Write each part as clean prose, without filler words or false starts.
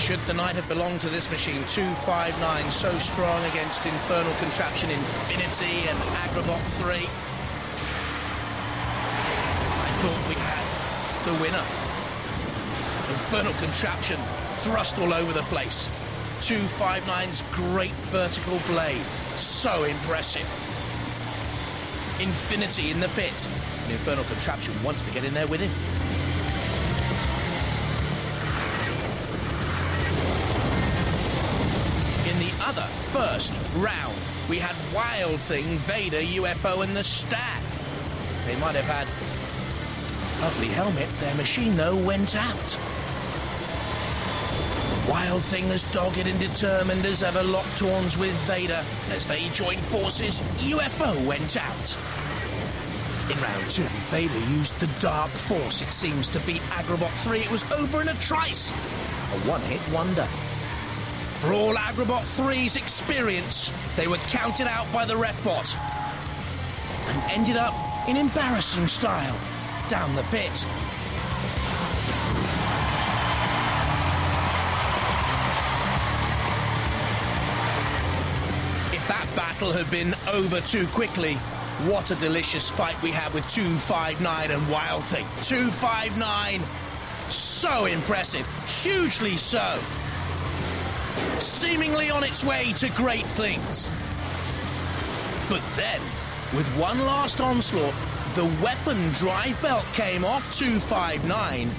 Should the night have belonged to this machine? 259, so strong against Infernal Contraption, Infinity and Aggrobot 3. I thought we had the winner. Infernal Contraption thrust all over the place. 259's great vertical blade, so impressive. Infinity in the pit. The Infernal Contraption wants to get in there with him. In the other first round, we had Wild Thing, Vader, UFO and the Stag. They might have had a lovely helmet. Their machine, though, went out. Wild Thing as dogged and determined as ever locked horns with Vader. As they joined forces, UFO went out. In round 2, Vader used the Dark Force, it seems, to beat Aggrobot 3. It was over in a trice. A one-hit wonder. For all Aggrobot 3's experience, they were counted out by the ref bot and ended up in embarrassing style down the pit. If that battle had been over too quickly, what a delicious fight we had with 259 and Wild Thing. 259, so impressive, hugely so. Seemingly on its way to great things. But then, with one last onslaught, the weapon drive belt came off 259.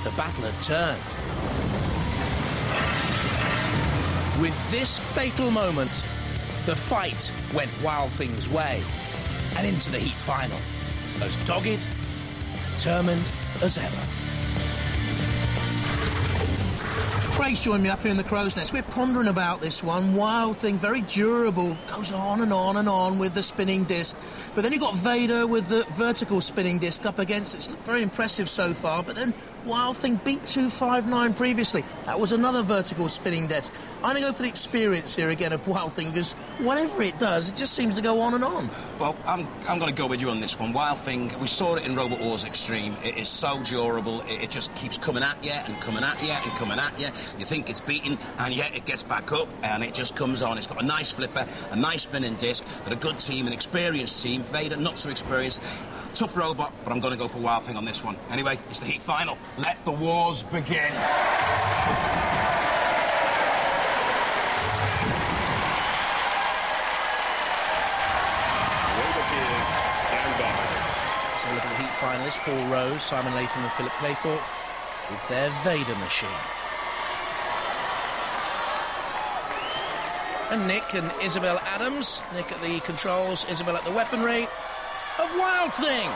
The battle had turned. With this fatal moment, the fight went Wild Thing's way and into the heat final, as dogged, determined as ever. Craig's joined me up here in the crow's nest. We're pondering about this one. Wild Thing, very durable, goes on and on and on with the spinning disc. But then you've got Vader with the vertical spinning disc up against it. It's looked very impressive so far, but then Wild Thing beat 259 previously. That was another vertical spinning disc. I'm going to go for the experience here again of Wild Thing, because whatever it does, it just seems to go on and on. Well, I'm going to go with you on this one. Wild Thing, we saw it in Robotwars Extreme. It is so durable. It just keeps coming at you and coming at you and coming at you. You think it's beaten, and yet it gets back up, and it just comes on. It's got a nice flipper, a nice spinning disc. They're a good team, an experienced team. Vader, not so experienced. Tough robot, but I'm going to go for Wild Thing on this one. Anyway, it's the heat final. Let the wars begin. Robotwars, stand by. So look at the heat finalists, Paul Rose, Simon Latham and Philip Claythorpe with their Vader machine. And Nick and Isabel Adams. Nick at the controls, Isabel at the weaponry of Wild Thing.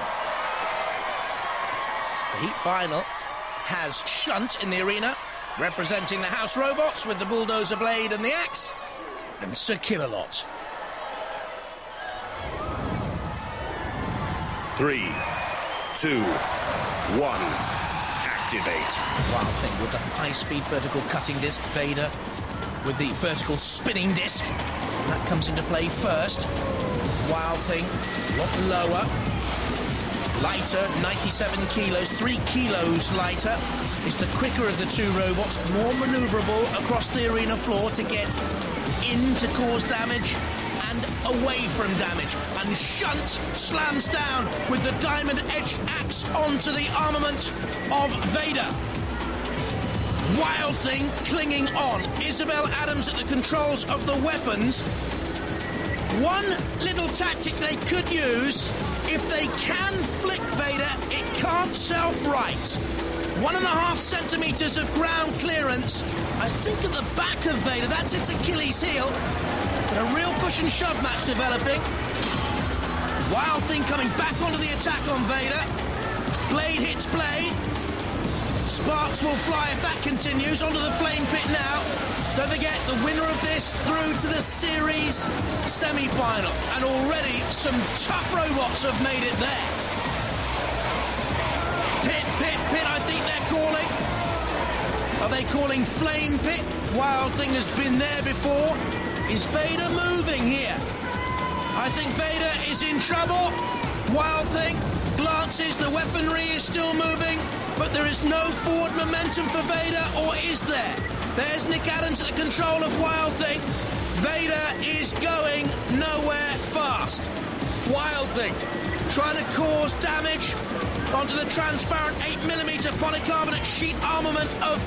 The heat final has Shunt in the arena, representing the house robots with the bulldozer blade and the axe, and Sir Killalot. 3, 2, 1, activate. Wild Thing with the high-speed vertical cutting disc, Vader with the vertical spinning disc. That comes into play first. Wild Thing, a lot lower. Lighter, 97 kilos, 3 kilos lighter. Is the quicker of the two robots, more manoeuvrable across the arena floor to get in to cause damage and away from damage. And Shunt slams down with the diamond-edged axe onto the armament of Vader. Wild Thing clinging on. Isabel Adams at the controls of the weapons. One little tactic they could use, if they can flick Vader, it can't self-right. 1.5 centimetres of ground clearance. I think at the back of Vader, that's its Achilles heel. But a real push and shove match developing. Wild Thing coming back onto the attack on Vader. Blade hits blade. Sparks will fly if that continues. Onto the flame pit now. Don't forget, the winner of this through to the series semi-final. And already some tough robots have made it there. Pit, pit, pit, I think they're calling. Are they calling flame pit? Wild Thing has been there before. Is Vader moving here? I think Vader is in trouble. Wild Thing glances, the weaponry is still moving, but there is no forward momentum for Vader, or is there? There's Nick Adams at the control of Wild Thing. Vader is going nowhere fast. Wild Thing trying to cause damage onto the transparent 8mm polycarbonate sheet armament of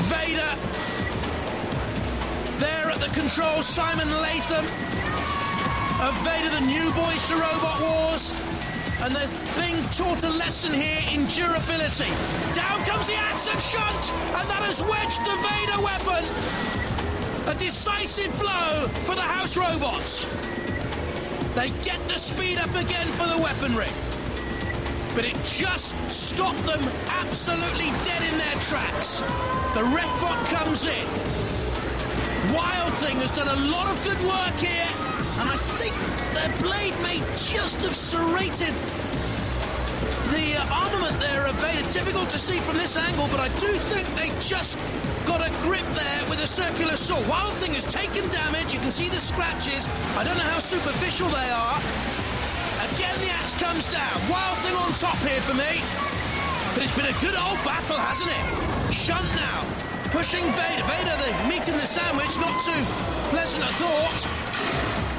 Vader. There at the controls, Simon Latham of Vader, the new boys to Robot Wars. And they're being taught a lesson here in durability. Down comes the axe of Shunt, and that has wedged the Vader weapon. A decisive blow for the House Robots. They get the speed up again for the weaponry. But it just stopped them absolutely dead in their tracks. The Refbot comes in. Wild Thing has done a lot of good work here, and I think their blade may just have serrated the armament there of Vader. Difficult to see from this angle, but I do think they just got a grip there with a circular saw. Wild Thing has taken damage. You can see the scratches. I don't know how superficial they are. Again, the axe comes down. Wild Thing on top here for me. But it's been a good old battle, hasn't it? Shunt now, pushing Vader. Vader, the meat in the sandwich, not too pleasant a thought.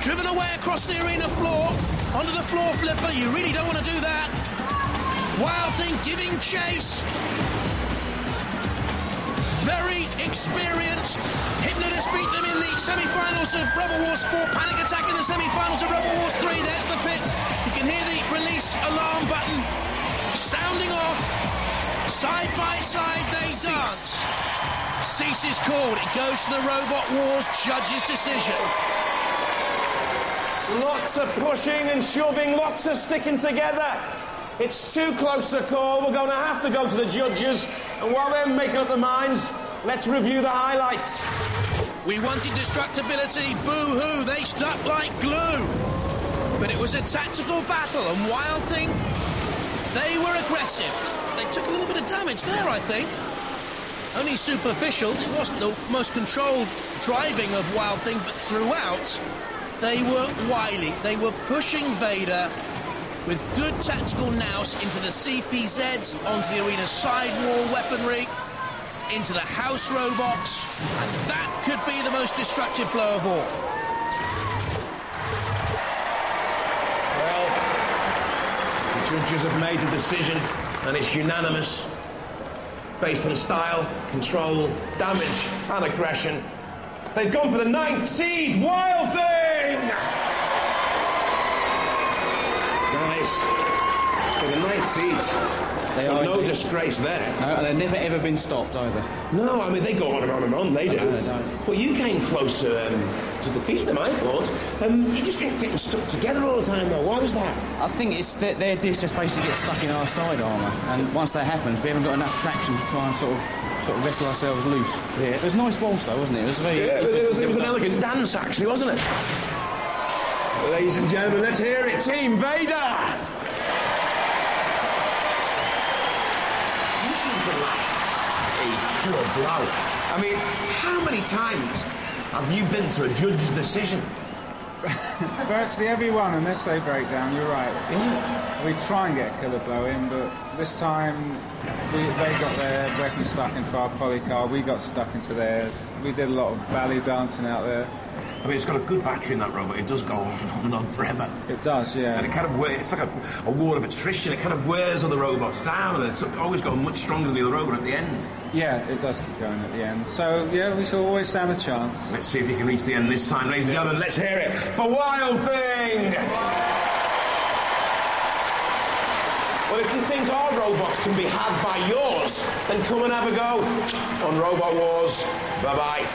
Driven away across the arena floor, onto the floor flipper. You really don't want to do that. Wild Thing giving chase. Very experienced. Hypnodisc beat them in the semi-finals of Robot Wars 4. Panic Attack in the semi-finals of Robot Wars 3. There's the pit. You can hear the release alarm button sounding off. Side by side they dance. Cease is called. It goes to the Robot Wars judge's decision. Lots of pushing and shoving, lots of sticking together. It's too close a call. We're going to have to go to the judges. And while they're making up their minds, let's review the highlights. We wanted destructibility. Boo-hoo. They stuck like glue. But it was a tactical battle, and Wild Thing, they were aggressive. They took a little bit of damage there, I think. Only superficial. It wasn't the most controlled driving of Wild Thing, but throughout, they were wily. They were pushing Vader with good tactical nous into the CPZs, onto the arena sidewall weaponry, into the house robots, and that could be the most destructive blow of all. Well, the judges have made the decision, and it's unanimous. Based on style, control, damage, and aggression, they've gone for the 9th seed, Wild Thing! Nice. For the 9th seed. So no disgrace there. No, they've never ever been stopped either. No, I mean, they go on and on and on, they do. No, they don't. But you came closer to defeat them, I thought. You just kept getting stuck together all the time, though. Why was that? I think it's that their disc just basically gets stuck in our side armour, and once that happens, we haven't got enough traction to try and sort of wrestle ourselves loose. Yeah. It was nice waltz, though, wasn't it? It was very. Yeah, it was an elegant dance, actually, wasn't it? Ladies and gentlemen, let's hear it. Team Vader! You seem to lack a pure blow. I mean, how many times have you been to a judge's decision? Virtually every one, unless they break down, you're right. Yeah. We try and get a killer blow in, but this time they got their weapon stuck into our polycar, we got stuck into theirs. We did a lot of ballet dancing out there. I mean, it's got a good battery in that robot. It does go on and on and on forever. It does, yeah. And it kind of it's like a war of attrition. It kind of wears other robots down, and it's always going much stronger than the other robot at the end. Yeah, it does keep going at the end. So, yeah, we shall always stand a chance. Let's see if you can reach the end this time, ladies and gentlemen. Let's hear it for Wild Thing! Well, if you think our robots can be had by yours, then come and have a go on Robot Wars. Bye-bye.